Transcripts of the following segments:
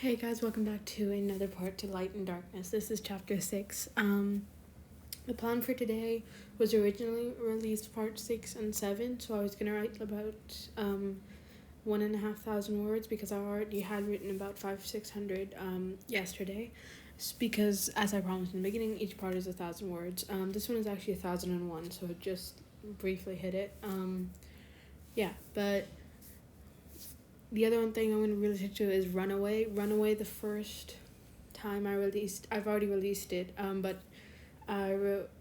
Hey guys, welcome back to another part to Light and Darkness. This is chapter 6. The plan for today was originally released part 6 and 7, so I was going to write about 1,500 words because I already had written about 600 yesterday. Because, as I promised in the beginning, each part is 1,000 words. This one is actually 1,001, so it just briefly hit it. But the other one thing I'm going to really stick to is Runaway. Runaway, the first time I've already released it, but I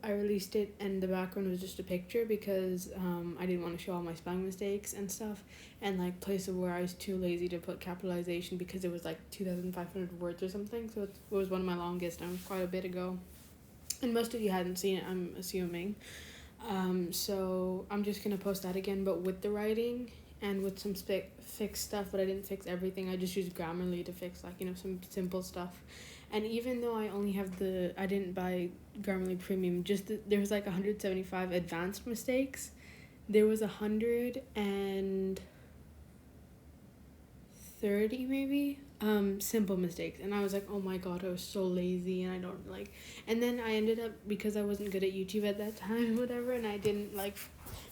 released it and the background was just a picture because I didn't want to show all my spelling mistakes and stuff, and like places where I was too lazy to put capitalization because it was like 2,500 words or something, so it was one of my longest and quite a bit ago. And most of you hadn't seen it, I'm assuming. So I'm just going to post that again, but with the writing and with some fixed stuff, but I didn't fix everything. I just used Grammarly to fix some simple stuff. And even though I didn't buy Grammarly Premium, there was 175 advanced mistakes. There was 130 maybe simple mistakes, and I was like, oh my god, I was so lazy, and and then I ended up, because I wasn't good at YouTube at that time whatever, and I didn't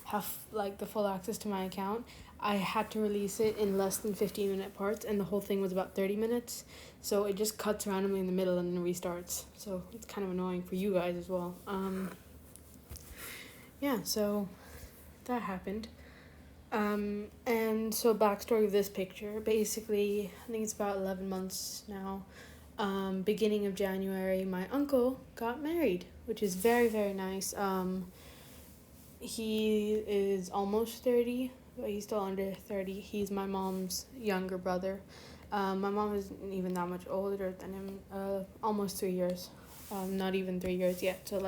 have the full access to my account. I had to release it in less than 15-minute parts, and the whole thing was about 30 minutes, so it just cuts randomly in the middle and then restarts, so it's kind of annoying for you guys as well. So that happened. And so backstory of this picture, basically, I think it's about 11 months now. Beginning of January, my uncle got married, which is very, very nice. He is almost 30, but he's still under 30. He's my mom's younger brother. My mom isn't even that much older than him, almost 3 years. Not even 3 years yet, so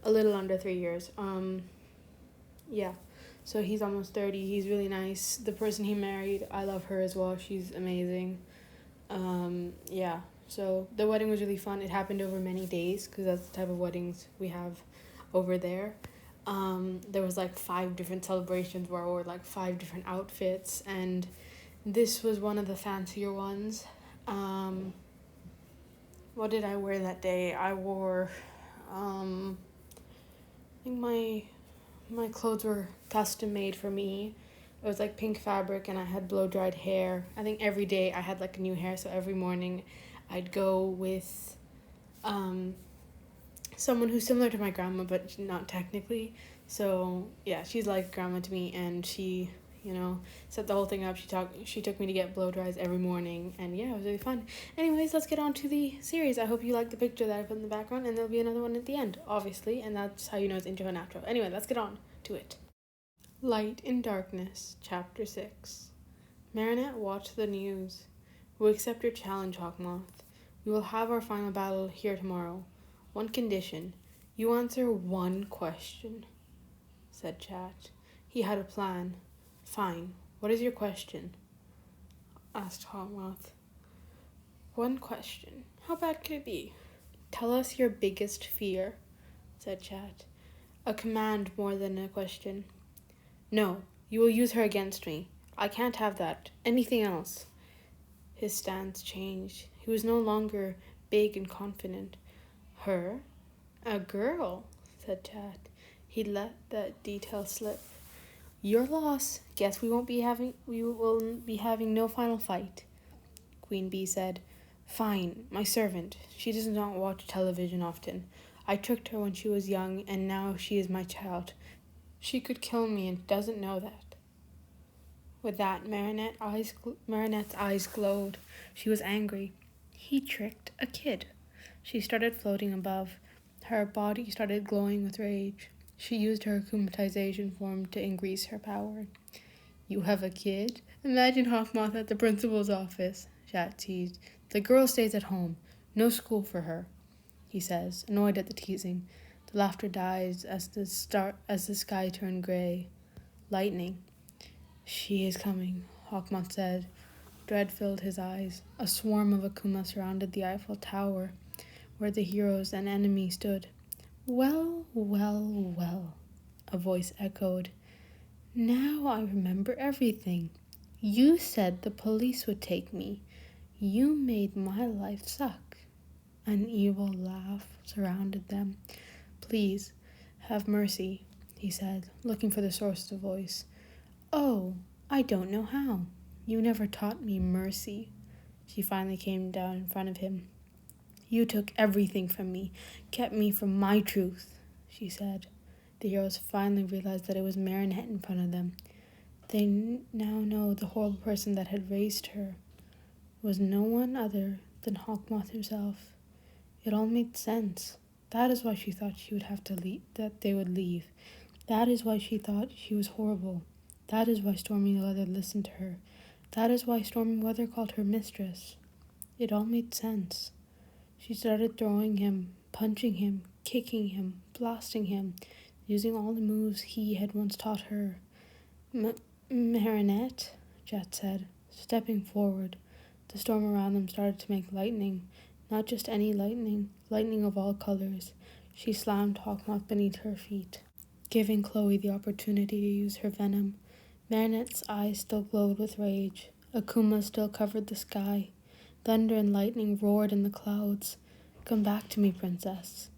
a little under 3 years. So he's almost 30. He's really nice. The person he married, I love her as well. She's amazing. So the wedding was really fun. It happened over many days because that's the type of weddings we have over there. There was 5 different celebrations where I wore 5 different outfits, and this was one of the fancier ones. What did I wear that day? I wore, I think my clothes were custom made for me. It was pink fabric, and I had blow dried hair. I think every day I had a new hair, so every morning I'd go with someone who's similar to my grandma, but not technically. So yeah, she's like grandma to me, and she set the whole thing up. She took me to get blow dries every morning, and yeah, it was really fun. Anyways, let's get on to the series. I hope you like the picture that I put in the background, and there'll be another one at the end, obviously, and that's how you know it's intro and outro. Anyway, let's get on to it. Light and Darkness, Chapter 6. Marichat watched the news. We accept your challenge, Hawkmoth. We will have our final battle here tomorrow. One condition. You answer one question, said Chat. He had a plan. Fine. What is your question? Asked Hawkmoth. One question. How bad could it be? Tell us your biggest fear, said Chat. A command more than a question. No, you will use her against me. I can't have that. Anything else? His stance changed. He was no longer big and confident. Her? A girl, said Chat. He let that detail slip. Your loss. Guess we will be having no final fight, Queen Bee said. Fine, my servant. She does not watch television often. I tricked her when she was young, and now she is my child. She could kill me and doesn't know that. With that, Marichat's eyes glowed. She was angry. He tricked a kid. She started floating above. Her body started glowing with rage. She used her akumatization form to increase her power. You have a kid? Imagine Hawkmoth at the principal's office, Chat teased. The girl stays at home. No school for her, he says, annoyed at the teasing. The laughter dies as the sky turned gray. Lightning. She is coming, Hawkmoth said. Dread filled his eyes. A swarm of Akuma surrounded the Eiffel Tower, where the heroes and enemy stood. Well, well, well, a voice echoed. Now I remember everything. You said the police would take me. You made my life suck. An evil laugh surrounded them. Please, have mercy, he said, looking for the source of the voice. Oh, I don't know how. You never taught me mercy. She finally came down in front of him. You took everything from me, kept me from my truth, she said. The heroes finally realized that it was Marionette in front of them. They now know the horrible person that had raised her was no one other than Hawkmoth himself. It all made sense. That is why she thought she would have to leave, that they would leave. That is why she thought she was horrible. That is why Stormy Weather listened to her. That is why Stormy Weather called her mistress. It all made sense. She started throwing him, punching him, kicking him, blasting him, using all the moves he had once taught her. Marionette, Jet said, stepping forward. The storm around them started to make lightning. Not just any lightning, lightning of all colors. She slammed Hawkmoth beneath her feet, giving Chloe the opportunity to use her venom. Marionette's eyes still glowed with rage. Akuma still covered the sky. Thunder and lightning roared in the clouds. Come back to me, princess.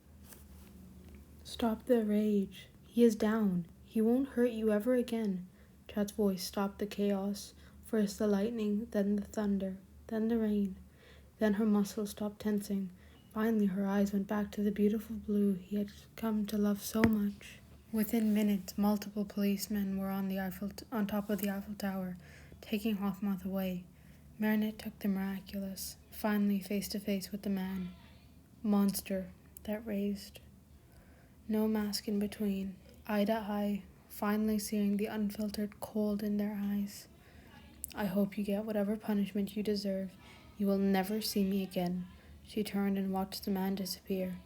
Stop the rage. He is down. He won't hurt you ever again. Chat's voice stopped the chaos. First the lightning, then the thunder, then the rain. Then her muscles stopped tensing. Finally her eyes went back to the beautiful blue he had come to love so much. Within minutes, multiple policemen were on top of the Eiffel Tower, taking Hawkmoth away. Marionette took the Miraculous, finally face to face with the man. Monster that raised. No mask in between, eye to eye, finally seeing the unfiltered cold in their eyes. I hope you get whatever punishment you deserve. You will never see me again. She turned and watched the man disappear.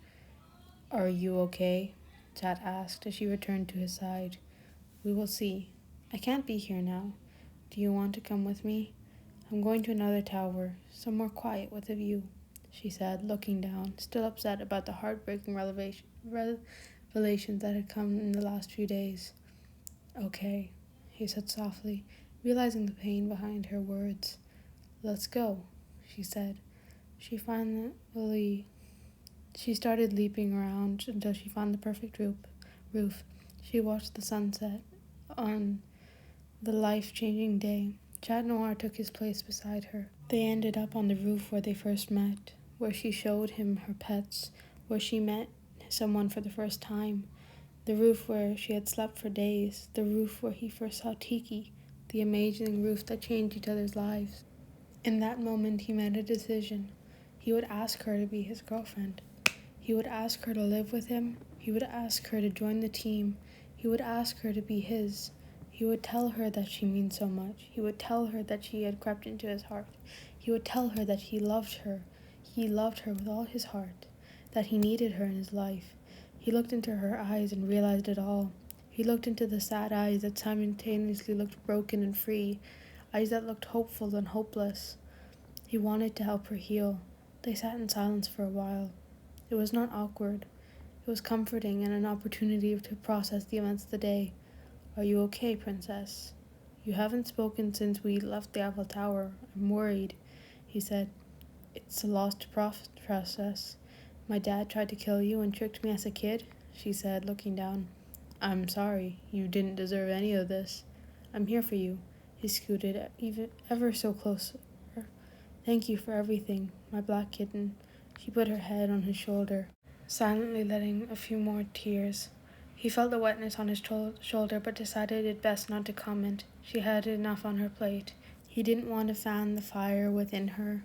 Are you okay? Chat asked as she returned to his side. We will see. I can't be here now. Do you want to come with me? I'm going to another tower, somewhere quiet with a view, she said, looking down, still upset about the heartbreaking revelations that had come in the last few days. Okay, he said softly, realizing the pain behind her words. Let's go, she said. She started leaping around until she found the perfect roof. She watched the sunset on the life-changing day. Chat Noir took his place beside her. They ended up on the roof where they first met, where she showed him her pets, where she met someone for the first time, the roof where she had slept for days, the roof where he first saw Tiki, the amazing roof that changed each other's lives. In that moment, he made a decision. He would ask her to be his girlfriend. He would ask her to live with him. He would ask her to join the team. He would ask her to be his. He would tell her that she means so much. He would tell her that she had crept into his heart. He would tell her that he loved her. He loved her with all his heart, that he needed her in his life. He looked into her eyes and realized it all. He looked into the sad eyes that simultaneously looked broken and free, eyes that looked hopeful and hopeless. He wanted to help her heal. They sat in silence for a while. It was not awkward. It was comforting and an opportunity to process the events of the day. Are you okay, princess? You haven't spoken since we left the Eiffel Tower. I'm worried, he said. It's a lost process. My dad tried to kill you and tricked me as a kid, she said, looking down. I'm sorry. You didn't deserve any of this. I'm here for you. He scooted ever so close. Thank you for everything, my black kitten. She put her head on his shoulder, silently letting a few more tears. He felt the wetness on his shoulder, but decided it best not to comment. She had enough on her plate. He didn't want to fan the fire within her.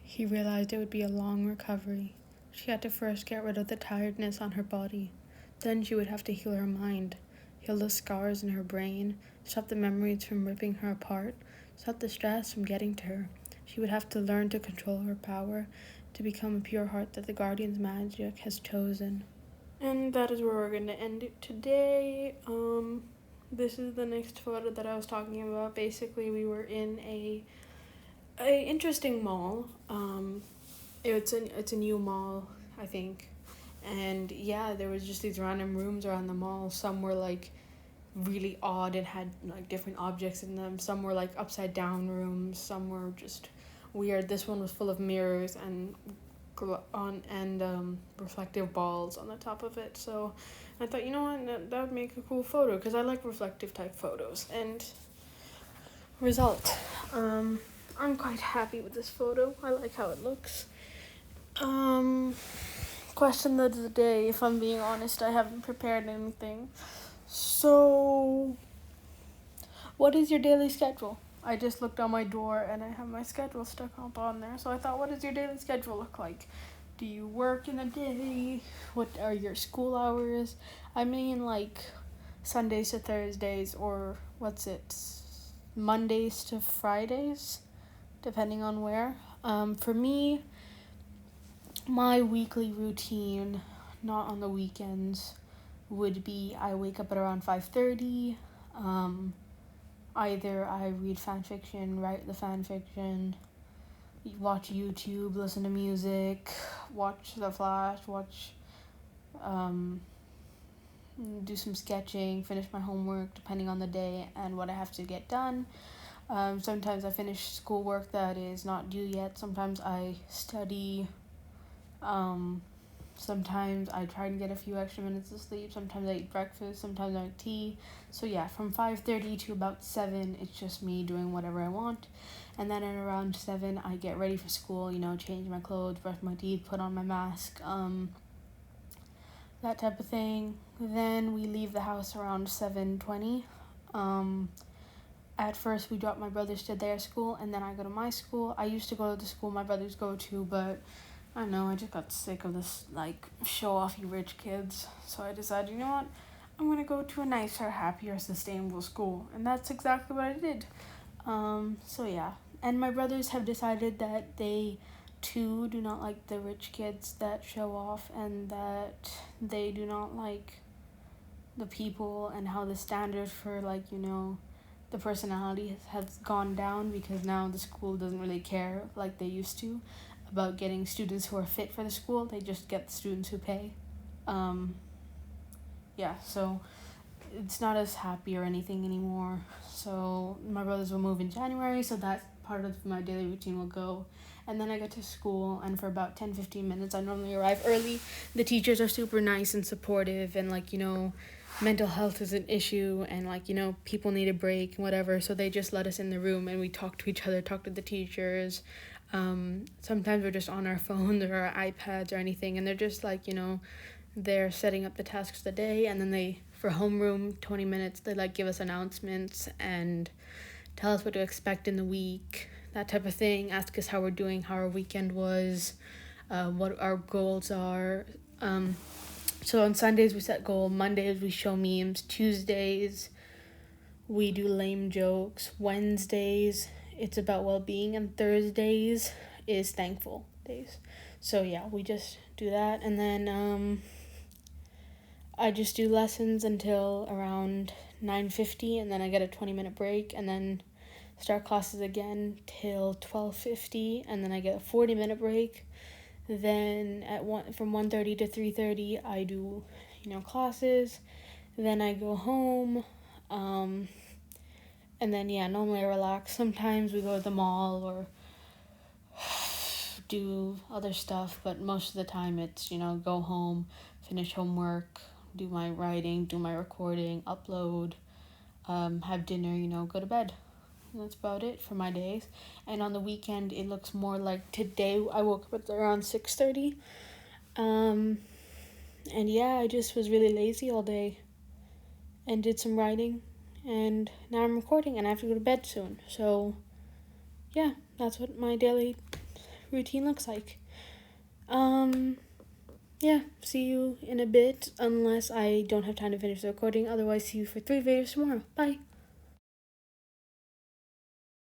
He realized it would be a long recovery. She had to first get rid of the tiredness on her body. Then she would have to heal her mind, heal the scars in her brain, stop the memories from ripping her apart, stop the stress from getting to her. She would have to learn to control her power, to become a pure heart that the Guardian's magic has chosen. And that is where we're going to end it today. This is the next photo that I was talking about. Basically, we were in a interesting mall. It's a new mall, I think. And yeah, there was just these random rooms around the mall. Some were like really odd and had like different objects in them. Some were like upside down rooms. Some were just weird. This one was full of mirrors and reflective balls on the top of it. So I thought, you know what, that would make a cool photo because I like reflective type photos. And result, I'm quite happy with this photo. I like how it looks. Question of the day, if I'm being honest, I haven't prepared anything. So, what is your daily schedule? I just looked on my door and I have my schedule stuck up on there. So I thought, what does your daily schedule look like? Do you work in a day? What are your school hours? I mean, like Sundays to Thursdays, or Mondays to Fridays, depending on where. For me, my weekly routine, not on the weekends, would be I wake up at around 5:30. Either I read fanfiction, write the fanfiction, watch YouTube, listen to music, watch The Flash, do some sketching, finish my homework depending on the day and what I have to get done. Sometimes I finish schoolwork that is not due yet. Sometimes I study. Sometimes I try to get a few extra minutes of sleep. Sometimes I eat breakfast. Sometimes I make tea. So yeah, from 5:30 to about 7, it's just me doing whatever I want. And then at around 7, I get ready for school, change my clothes, brush my teeth, put on my mask, that type of thing. Then we leave the house around 7:20. At first, we drop my brothers to their school, and then I go to my school. I used to go to the school my brothers go to, but I don't know, I just got sick of this, show-offy rich kids. So I decided, you know what, I'm going to go to a nicer, happier, sustainable school. And that's exactly what I did. So yeah. And my brothers have decided that they, too, do not like the rich kids that show off, and that they do not like the people and how the standard for, the personality has gone down, because now the school doesn't really care like they used to about getting students who are fit for the school. They just get the students who pay. So it's not as happy or anything anymore. So my brothers will move in January, so that part of my daily routine will go. And then I get to school, and for about 10-15 minutes, I normally arrive early. The teachers are super nice and supportive, and mental health is an issue, and people need a break and whatever, so they just let us in the room and we talk to each other, talk to the teachers. Sometimes we're just on our phones or our iPads or anything, and they're just they're setting up the tasks of the day, and then for homeroom, 20 minutes, they give us announcements and tell us what to expect in the week, that type of thing, ask us how we're doing, how our weekend was, what our goals are. So on Sundays we set goal, Mondays we show memes, Tuesdays we do lame jokes, Wednesdays it's about well-being, and Thursdays is thankful days. So yeah, we just do that, and then I just do lessons until around 9:50, and then I get a 20-minute break, and then start classes again till 12:50, and then I get a 40-minute break. Then from 1:30 to 3:30 I do classes. Then I go home, and then normally I relax. Sometimes we go to the mall or do other stuff, but most of the time it's go home, finish homework, do my writing, do my recording, upload, have dinner, go to bed. And that's about it for my days. And on the weekend it looks more like today. I woke up at around 6:30, and I just was really lazy all day and did some writing, and now I'm recording and I have to go to bed soon. So yeah, that's what my daily routine looks like. See you in a bit, unless I don't have time to finish the recording. Otherwise, see you for 3 videos tomorrow. Bye.